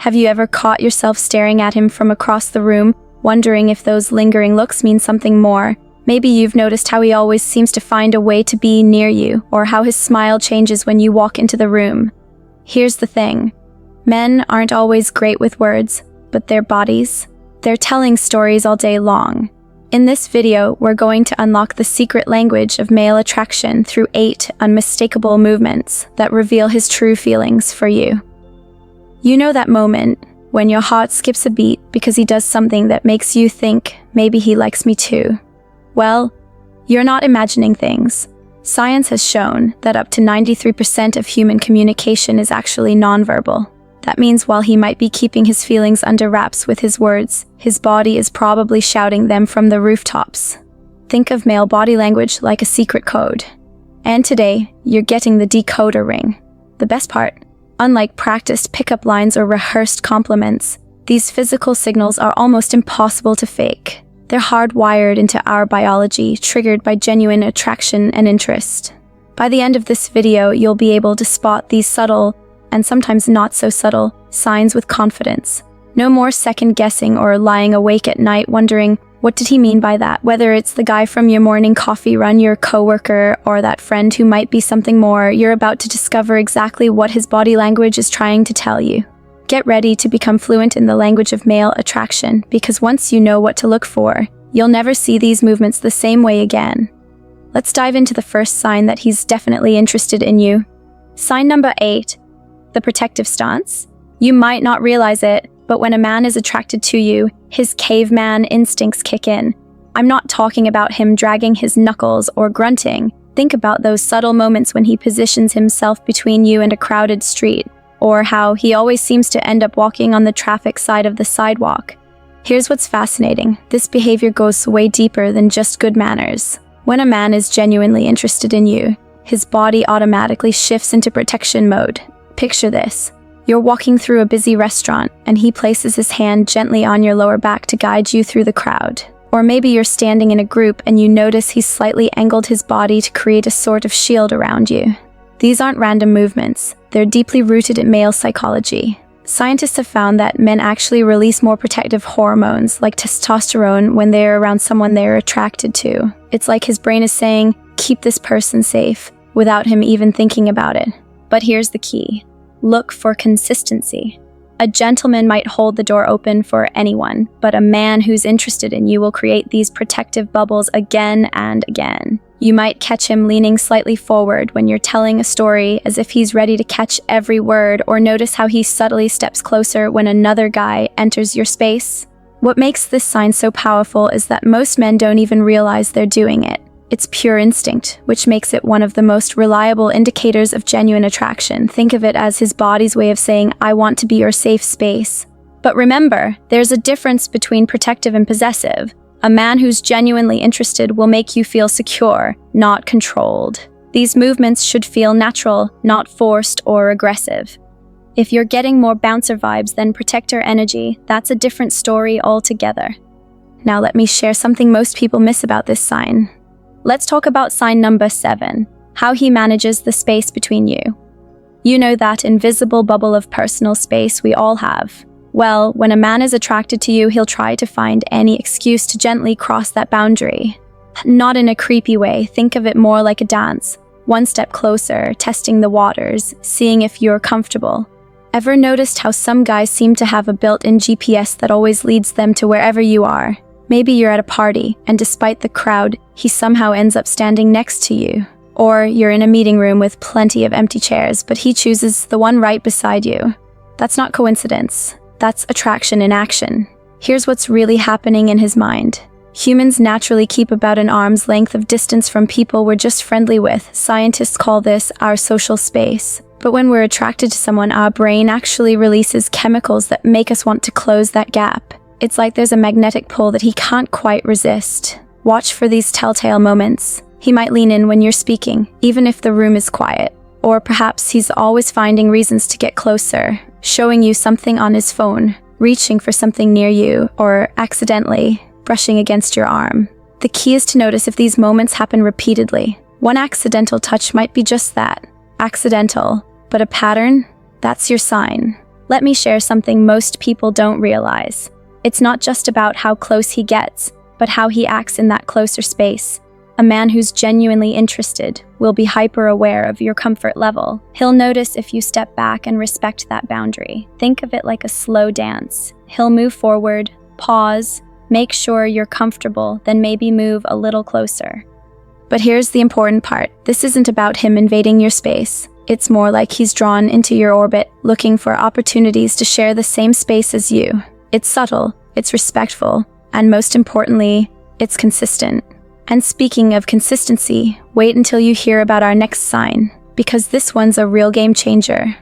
Have you ever caught yourself staring at him from across the room, wondering if those lingering looks mean something more? Maybe you've noticed how he always seems to find a way to be near you, or how his smile changes when you walk into the room. Here's the thing. Men aren't always great with words, but their bodies, they're telling stories all day long. In this video, we're going to unlock the secret language of male attraction through 8 unmistakable movements that reveal his true feelings for you. You know that moment when your heart skips a beat because he does something that makes you think, maybe he likes me too. Well, you're not imagining things. Science has shown that up to 93% of human communication is actually nonverbal. That means while he might be keeping his feelings under wraps with his words, his body is probably shouting them from the rooftops. Think of male body language like a secret code. And today, you're getting the decoder ring. The best part, unlike practiced pickup lines or rehearsed compliments, these physical signals are almost impossible to fake. They're hardwired into our biology, triggered by genuine attraction and interest. By the end of this video, you'll be able to spot these subtle, and sometimes not so subtle, signs with confidence. No more second-guessing or lying awake at night wondering, what did he mean by that? Whether it's the guy from your morning coffee run, your coworker, or that friend who might be something more, you're about to discover exactly what his body language is trying to tell you. Get ready to become fluent in the language of male attraction, because once you know what to look for, you'll never see these movements the same way again. Let's dive into the first sign that he's definitely interested in you. Sign number 8. The protective stance. You might not realize it, but when a man is attracted to you, his caveman instincts kick in. I'm not talking about him dragging his knuckles or grunting. Think about those subtle moments when he positions himself between you and a crowded street, or how he always seems to end up walking on the traffic side of the sidewalk. Here's what's fascinating. This behavior goes way deeper than just good manners. When a man is genuinely interested in you, his body automatically shifts into protection mode. Picture this. You're walking through a busy restaurant, and he places his hand gently on your lower back to guide you through the crowd. Or maybe you're standing in a group and you notice he's slightly angled his body to create a sort of shield around you. These aren't random movements. They're deeply rooted in male psychology. Scientists have found that men actually release more protective hormones, like testosterone, when they're around someone they're attracted to. It's like his brain is saying, keep this person safe, without him even thinking about it. But here's the key. Look for consistency. A gentleman might hold the door open for anyone, but a man who's interested in you will create these protective bubbles again and again. You might catch him leaning slightly forward when you're telling a story as if he's ready to catch every word, or notice how he subtly steps closer when another guy enters your space. What makes this sign so powerful is that most men don't even realize they're doing it. It's pure instinct, which makes it one of the most reliable indicators of genuine attraction. Think of it as his body's way of saying, I want to be your safe space. But remember, there's a difference between protective and possessive. A man who's genuinely interested will make you feel secure, not controlled. These movements should feel natural, not forced or aggressive. If you're getting more bouncer vibes than protector energy, that's a different story altogether. Now let me share something most people miss about this sign. Let's talk about sign number 7, how he manages the space between you. You know that invisible bubble of personal space we all have. Well, when a man is attracted to you, he'll try to find any excuse to gently cross that boundary. Not in a creepy way, think of it more like a dance. One step closer, testing the waters, seeing if you're comfortable. Ever noticed how some guys seem to have a built-in GPS that always leads them to wherever you are? Maybe you're at a party, and despite the crowd, he somehow ends up standing next to you. Or you're in a meeting room with plenty of empty chairs, but he chooses the one right beside you. That's not coincidence. That's attraction in action. Here's what's really happening in his mind. Humans naturally keep about an arm's length of distance from people we're just friendly with. Scientists call this our social space. But when we're attracted to someone, our brain actually releases chemicals that make us want to close that gap. It's like there's a magnetic pull that he can't quite resist. Watch for these telltale moments. He might lean in when you're speaking, even if the room is quiet. Or perhaps he's always finding reasons to get closer, showing you something on his phone, reaching for something near you, or accidentally brushing against your arm. The key is to notice if these moments happen repeatedly. One accidental touch might be just that, accidental, but a pattern, that's your sign. Let me share something most people don't realize. It's not just about how close he gets, but how he acts in that closer space. A man who's genuinely interested will be hyper-aware of your comfort level. He'll notice if you step back and respect that boundary. Think of it like a slow dance. He'll move forward, pause, make sure you're comfortable, then maybe move a little closer. But here's the important part. This isn't about him invading your space. It's more like he's drawn into your orbit, looking for opportunities to share the same space as you. It's subtle, it's respectful, and most importantly, it's consistent. And speaking of consistency, wait until you hear about our next sign, because this one's a real game changer.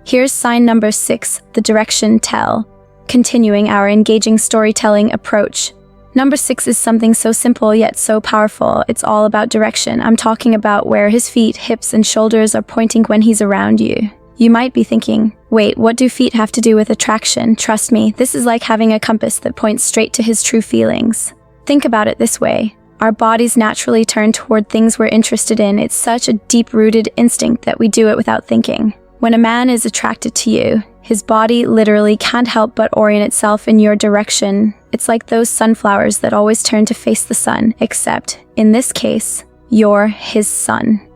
Here's sign number 6, the direction tell. Continuing our engaging storytelling approach. Number 6 is something so simple yet so powerful. It's all about direction. I'm talking about where his feet, hips, and shoulders are pointing when he's around you. You might be thinking, wait, what do feet have to do with attraction? Trust me, this is like having a compass that points straight to his true feelings. Think about it this way. Our bodies naturally turn toward things we're interested in. It's such a deep-rooted instinct that we do it without thinking. When a man is attracted to you, his body literally can't help but orient itself in your direction. It's like those sunflowers that always turn to face the sun, except, in this case, you're his sun.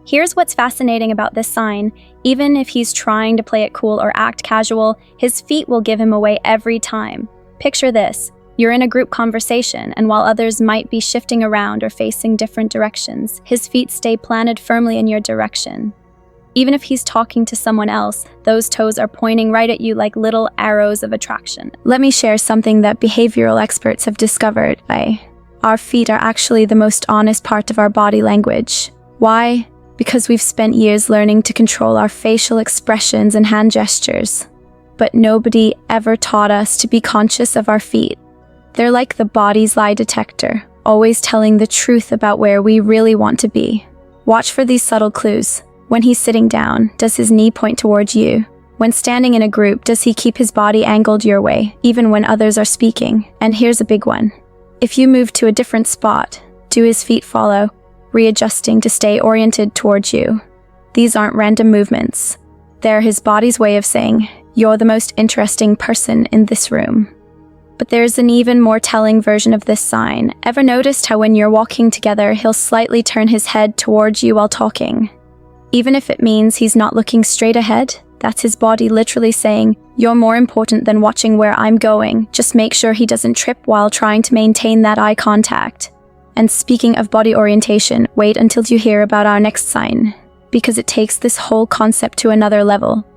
Here's what's fascinating about this sign. Even if he's trying to play it cool or act casual, his feet will give him away every time. Picture this. You're in a group conversation, and while others might be shifting around or facing different directions, his feet stay planted firmly in your direction. Even if he's talking to someone else, those toes are pointing right at you like little arrows of attraction. Let me share something that behavioral experts have discovered. Our feet are actually the most honest part of our body language. Why? Because we've spent years learning to control our facial expressions and hand gestures. But nobody ever taught us to be conscious of our feet. They're like the body's lie detector, always telling the truth about where we really want to be. Watch for these subtle clues. When he's sitting down, does his knee point towards you? When standing in a group, does he keep his body angled your way, even when others are speaking? And here's a big one. If you move to a different spot, do his feet follow, readjusting to stay oriented towards you? These aren't random movements. They're his body's way of saying, you're the most interesting person in this room. But there's an even more telling version of this sign. Ever noticed how when you're walking together, he'll slightly turn his head towards you while talking? Even if it means he's not looking straight ahead, that's his body literally saying, you're more important than watching where I'm going. Just make sure he doesn't trip while trying to maintain that eye contact. And speaking of body orientation, wait until you hear about our next sign, because it takes this whole concept to another level.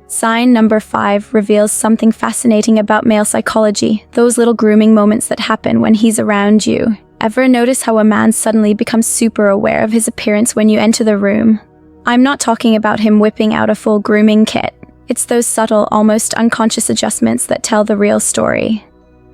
Sign number 5 reveals something fascinating about male psychology, those little grooming moments that happen when he's around you. Ever notice how a man suddenly becomes super aware of his appearance when you enter the room? I'm not talking about him whipping out a full grooming kit. It's those subtle, almost unconscious adjustments that tell the real story.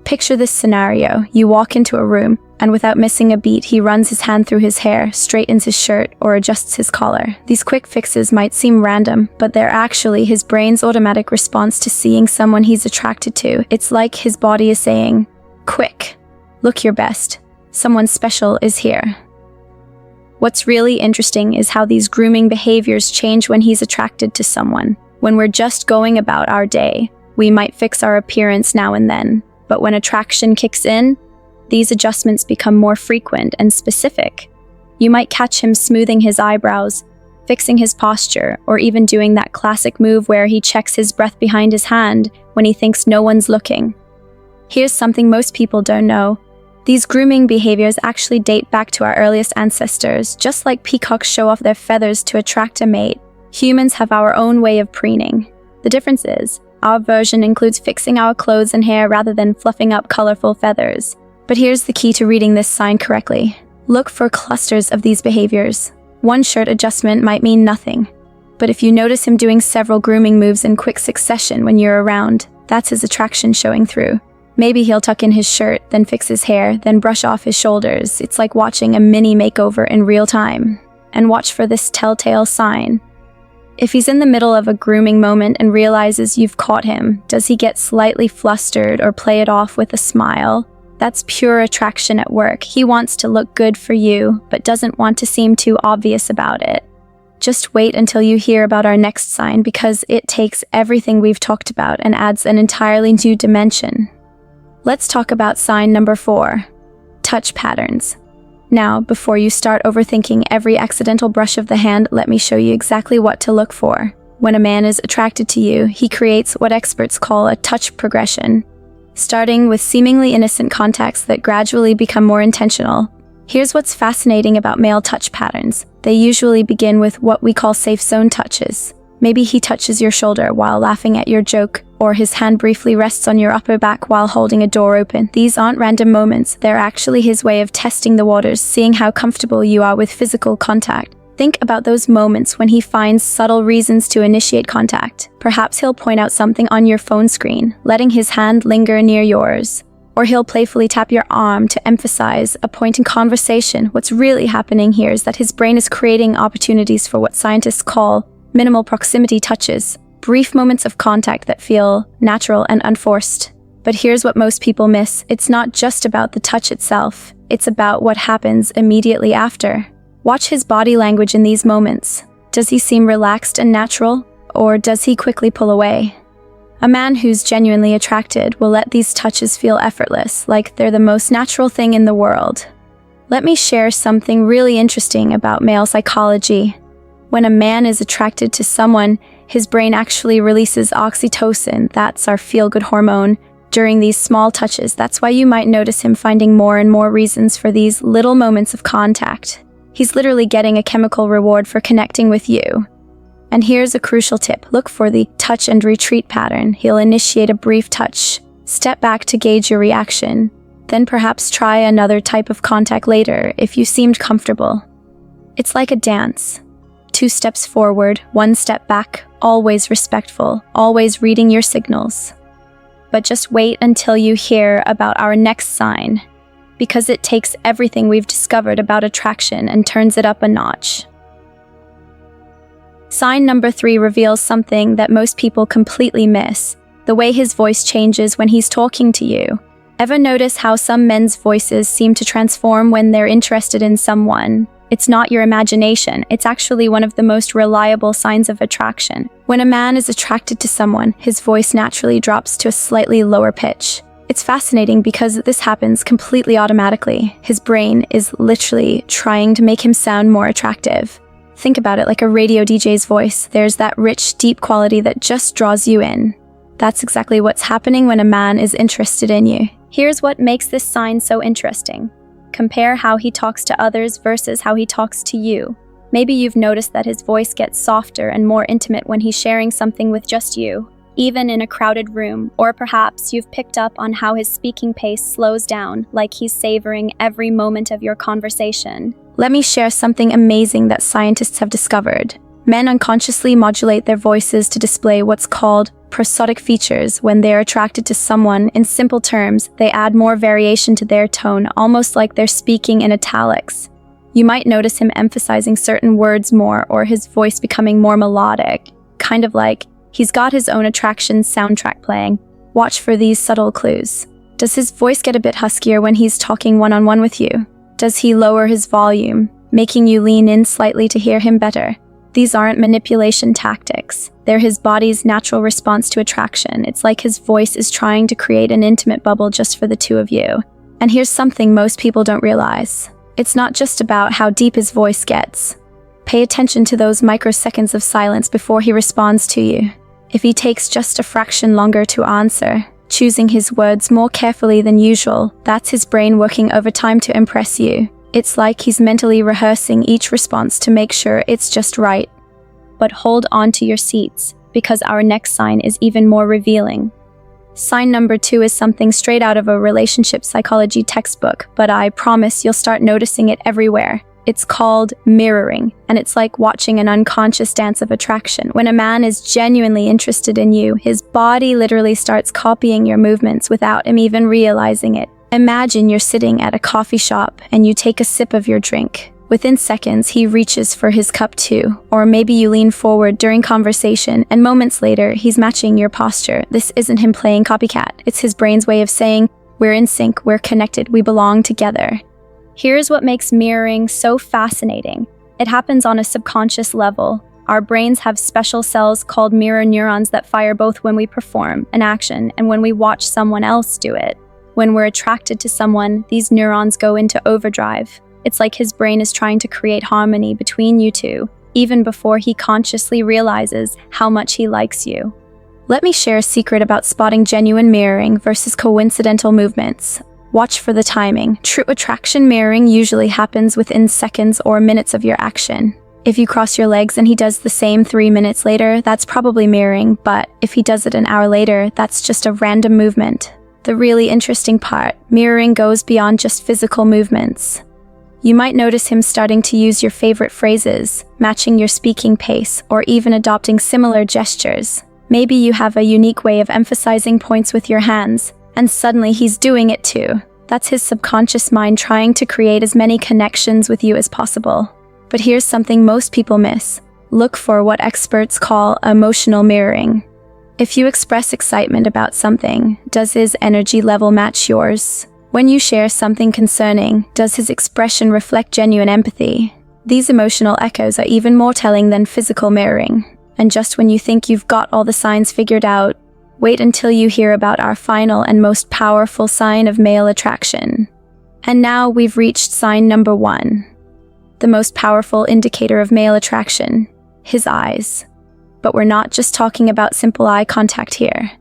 Picture this scenario. You walk into a room, and without missing a beat, he runs his hand through his hair, straightens his shirt, or adjusts his collar. These quick fixes might seem random, but they're actually his brain's automatic response to seeing someone he's attracted to. It's like his body is saying, quick, look your best. Someone special is here. What's really interesting is how these grooming behaviors change when he's attracted to someone. When we're just going about our day, we might fix our appearance now and then. But when attraction kicks in, these adjustments become more frequent and specific. You might catch him smoothing his eyebrows, fixing his posture, or even doing that classic move where he checks his breath behind his hand when he thinks no one's looking. Here's something most people don't know. These grooming behaviors actually date back to our earliest ancestors. Just like peacocks show off their feathers to attract a mate, humans have our own way of preening. The difference is, our version includes fixing our clothes and hair rather than fluffing up colorful feathers. But here's the key to reading this sign correctly. Look for clusters of these behaviors. One shirt adjustment might mean nothing, but if you notice him doing several grooming moves in quick succession when you're around, that's his attraction showing through. Maybe he'll tuck in his shirt, then fix his hair, then brush off his shoulders. It's like watching a mini makeover in real time. And watch for this telltale sign. If he's in the middle of a grooming moment and realizes you've caught him, does he get slightly flustered or play it off with a smile? That's pure attraction at work. He wants to look good for you, but doesn't want to seem too obvious about it. Just wait until you hear about our next sign because it takes everything we've talked about and adds an entirely new dimension. Let's talk about sign number 4, touch patterns. Now, before you start overthinking every accidental brush of the hand, let me show you exactly what to look for. When a man is attracted to you, he creates what experts call a touch progression, starting with seemingly innocent contacts that gradually become more intentional. Here's what's fascinating about male touch patterns. They usually begin with what we call safe zone touches. Maybe he touches your shoulder while laughing at your joke, or his hand briefly rests on your upper back while holding a door open. These aren't random moments, they're actually his way of testing the waters, seeing how comfortable you are with physical contact. Think about those moments when he finds subtle reasons to initiate contact. Perhaps he'll point out something on your phone screen, letting his hand linger near yours. Or he'll playfully tap your arm to emphasize a point in conversation. What's really happening here is that his brain is creating opportunities for what scientists call minimal proximity touches, brief moments of contact that feel natural and unforced. But here's what most people miss. It's not just about the touch itself. It's about what happens immediately after. Watch his body language in these moments. Does he seem relaxed and natural, or does he quickly pull away? A man who's genuinely attracted will let these touches feel effortless, like they're the most natural thing in the world. Let me share something really interesting about male psychology. When a man is attracted to someone, his brain actually releases oxytocin, that's our feel-good hormone, during these small touches. That's why you might notice him finding more and more reasons for these little moments of contact. He's literally getting a chemical reward for connecting with you. And here's a crucial tip. Look for the touch and retreat pattern. He'll initiate a brief touch, step back to gauge your reaction, then perhaps try another type of contact later if you seemed comfortable. It's like a dance. 2 steps forward, 1 step back, always respectful, always reading your signals. But just wait until you hear about our next sign, because it takes everything we've discovered about attraction and turns it up a notch. Sign number 3 reveals something that most people completely miss: the way his voice changes when he's talking to you. Ever notice how some men's voices seem to transform when they're interested in someone? It's not your imagination, it's actually one of the most reliable signs of attraction. When a man is attracted to someone, his voice naturally drops to a slightly lower pitch. It's fascinating because this happens completely automatically. His brain is literally trying to make him sound more attractive. Think about it like a radio DJ's voice. There's that rich, deep quality that just draws you in. That's exactly what's happening when a man is interested in you. Here's what makes this sign so interesting. Compare how he talks to others versus how he talks to you. Maybe you've noticed that his voice gets softer and more intimate when he's sharing something with just you, even in a crowded room. Or perhaps you've picked up on how his speaking pace slows down, like he's savoring every moment of your conversation. Let me share something amazing that scientists have discovered. Men unconsciously modulate their voices to display what's called prosodic features when they're attracted to someone. In simple terms, they add more variation to their tone, almost like they're speaking in italics. You might notice him emphasizing certain words more, or his voice becoming more melodic, kind of like he's got his own attraction soundtrack playing. Watch for these subtle clues. Does his voice get a bit huskier when he's talking one-on-one with you? Does he lower his volume, making you lean in slightly to hear him better? These aren't manipulation tactics. They're his body's natural response to attraction. It's like his voice is trying to create an intimate bubble just for the two of you. And here's something most people don't realize. It's not just about how deep his voice gets. Pay attention to those microseconds of silence before he responds to you. If he takes just a fraction longer to answer, choosing his words more carefully than usual, that's his brain working overtime to impress you. It's like he's mentally rehearsing each response to make sure it's just right. But hold on to your seats, because our next sign is even more revealing. Sign number 2 is something straight out of a relationship psychology textbook, but I promise you'll start noticing it everywhere. It's called mirroring, and it's like watching an unconscious dance of attraction. When a man is genuinely interested in you, his body literally starts copying your movements without him even realizing it. Imagine you're sitting at a coffee shop and you take a sip of your drink. Within seconds, he reaches for his cup too, or maybe you lean forward during conversation and moments later, he's matching your posture. This isn't him playing copycat. It's his brain's way of saying, we're in sync, we're connected, we belong together. Here's what makes mirroring so fascinating. It happens on a subconscious level. Our brains have special cells called mirror neurons that fire both when we perform an action and when we watch someone else do it. When we're attracted to someone, these neurons go into overdrive. It's like his brain is trying to create harmony between you two, even before he consciously realizes how much he likes you. Let me share a secret about spotting genuine mirroring versus coincidental movements. Watch for the timing. True attraction mirroring usually happens within seconds or minutes of your action. If you cross your legs and he does the same 3 minutes later, that's probably mirroring, but if he does it an hour later, that's just a random movement. The really interesting part, mirroring goes beyond just physical movements. You might notice him starting to use your favorite phrases, matching your speaking pace, or even adopting similar gestures. Maybe you have a unique way of emphasizing points with your hands, and suddenly he's doing it too. That's his subconscious mind trying to create as many connections with you as possible. But here's something most people miss. Look for what experts call emotional mirroring. If you express excitement about something, does his energy level match yours? When you share something concerning, does his expression reflect genuine empathy? These emotional echoes are even more telling than physical mirroring. And just when you think you've got all the signs figured out, wait until you hear about our final and most powerful sign of male attraction. And now we've reached sign number 1. The most powerful indicator of male attraction, his eyes. But we're not just talking about simple eye contact here.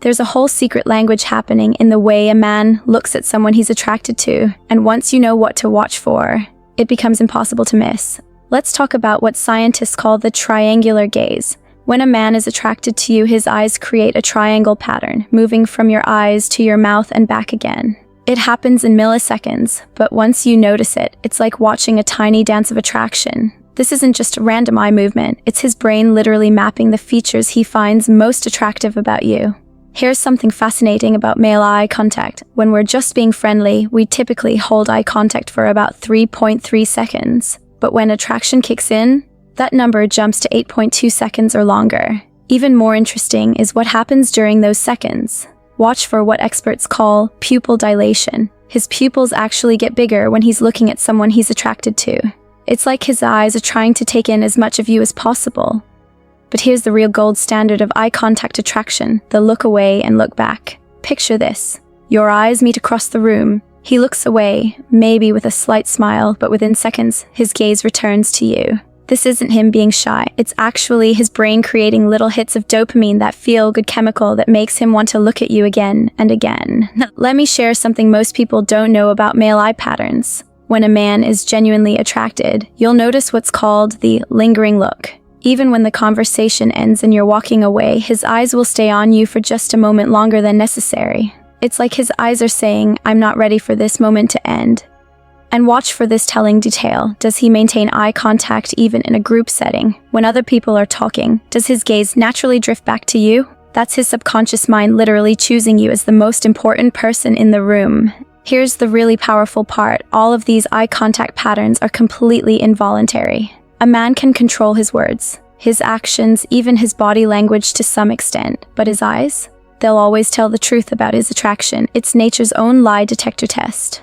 There's a whole secret language happening in the way a man looks at someone he's attracted to, and once you know what to watch for, it becomes impossible to miss. Let's talk about what scientists call the triangular gaze. When a man is attracted to you, his eyes create a triangle pattern, moving from your eyes to your mouth and back again. It happens in milliseconds, but once you notice it, it's like watching a tiny dance of attraction. This isn't just a random eye movement, it's his brain literally mapping the features he finds most attractive about you. Here's something fascinating about male eye contact. When we're just being friendly, we typically hold eye contact for about 3.3 seconds. But when attraction kicks in, that number jumps to 8.2 seconds or longer. Even more interesting is what happens during those seconds. Watch for what experts call pupil dilation. His pupils actually get bigger when he's looking at someone he's attracted to. It's like his eyes are trying to take in as much of you as possible. But here's the real gold standard of eye contact attraction, the look away and look back. Picture this. Your eyes meet across the room. He looks away, maybe with a slight smile, but within seconds, his gaze returns to you. This isn't him being shy. It's actually his brain creating little hits of dopamine, that feel-good chemical that makes him want to look at you again and again. Let me share something most people don't know about male eye patterns. When a man is genuinely attracted, you'll notice what's called the lingering look. Even when the conversation ends and you're walking away, his eyes will stay on you for just a moment longer than necessary. It's like his eyes are saying, "I'm not ready for this moment to end." And watch for this telling detail. Does he maintain eye contact even in a group setting? When other people are talking, does his gaze naturally drift back to you? That's his subconscious mind literally choosing you as the most important person in the room. Here's the really powerful part. All of these eye contact patterns are completely involuntary. A man can control his words, his actions, even his body language to some extent. But his eyes? They'll always tell the truth about his attraction. It's nature's own lie detector test.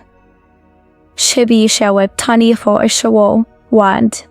12 shawa tani for a shawo wand.